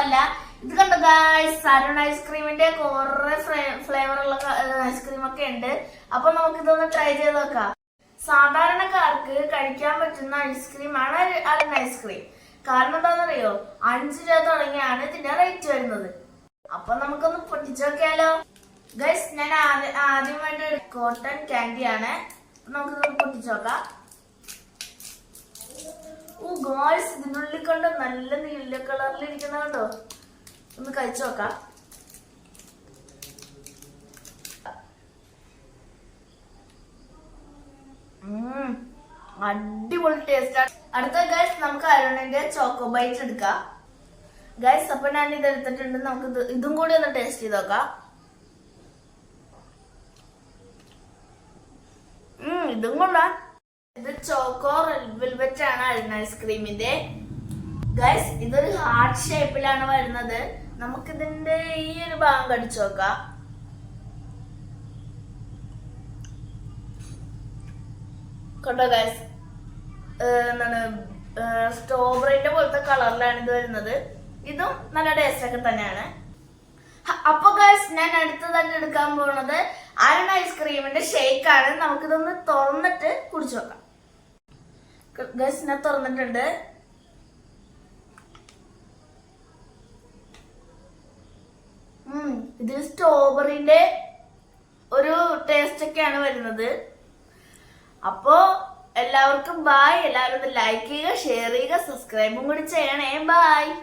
ഒന്നുമല്ല. ഇത് കണ്ടോ ഗായ്സ്, അരുൺ ഐസ്ക്രീമിന്റെ കുറെ ഫ്ലേവർ ഉള്ള ഐസ്ക്രീം ഒക്കെ ഉണ്ട്. അപ്പൊ നമുക്ക് ഇതൊന്ന് ട്രൈ ചെയ്ത് നോക്കാം. സാധാരണക്കാർക്ക് കഴിക്കാൻ പറ്റുന്ന ഐസ്ക്രീമാണ് അരുൺ ഐസ്ക്രീം. കാരണം എന്താണെന്നറിയോ, 5 രൂപ തുടങ്ങിയാണ് ഇതിന്റെ റേറ്റ് വരുന്നത്. അപ്പൊ നമുക്കൊന്ന് പൊട്ടിച്ചു നോക്കിയാലോ ഗൈസ്. ഞാൻ ആദ്യമായിട്ട് കോട്ടൺ ക്യാൻഡി ആണ്. നമുക്കിതൊന്ന് പൊട്ടിച്ചു നോക്കാം. ഓ ഗൈസ്, ഇതിനുള്ളിൽ കണ്ടോ നല്ല നീല കളറിൽ ഇരിക്കുന്ന കണ്ടോ. ഒന്ന് കഴിച്ചു നോക്കാം. അടിപൊളി ടേസ്റ്റ് ആണ്. അടുത്ത ഗൈസ് നമുക്ക് അരുണിന്റെ ചോക്കോ ബൈറ്റ് എടുക്കാം ഗൈസ്. അപ്പൊ ഞാൻ ഇത് എടുത്തിട്ടുണ്ട്. നമുക്ക് ഇതും കൂടി ഒന്ന് ടേസ്റ്റ് ചെയ്ത് നോക്കാം. ഇതും കൊള്ളാം. ഇത് ചോക്കോ റെഡ് വെൽവെറ്റ് ആണ് അരുൺ ഐസ്ക്രീമിന്റെ. ഗൈസ് ഇതൊരു ഹാർട്ട് ഷേപ്പിലാണ് വരുന്നത്. നമുക്കിതിന്റെ ഈ ഒരു ഭാഗം കടിച്ചു നോക്കാം. കണ്ടോ ഗൈസ്, എന്താണ് സ്ട്രോബെറിന്റെ പോലത്തെ കളറിലാണ് ഇത് വരുന്നത്. ഇതും നല്ല ടേസ്റ്റ് ഒക്കെ തന്നെയാണ്. അപ്പൊ ഗൈസ് ഞാൻ അടുത്തതായിട്ട് എടുക്കാൻ പോകുന്നത് അരുൺ ഐസ്ക്രീമിന്റെ ഷേക്ക് ആണ്. നമുക്കിതൊന്ന് തുറന്നിട്ട് കുടിച്ചു നോക്കാം. ഗൈസ് ഞാൻ തുറന്നിട്ടുണ്ട്. ഇതിൽ സ്ട്രോബെറിന്റെ ഒരു ടേസ്റ്റ് ഒക്കെയാണ് വരുന്നത്. അപ്പോ എല്ലാവർക്കും ബായ്. എല്ലാവരും ലൈക്ക് ചെയ്യുക, ഷെയർ ചെയ്യുക, സബ്സ്ക്രൈബും കൂടി ചെയ്യണേ. ബായ്.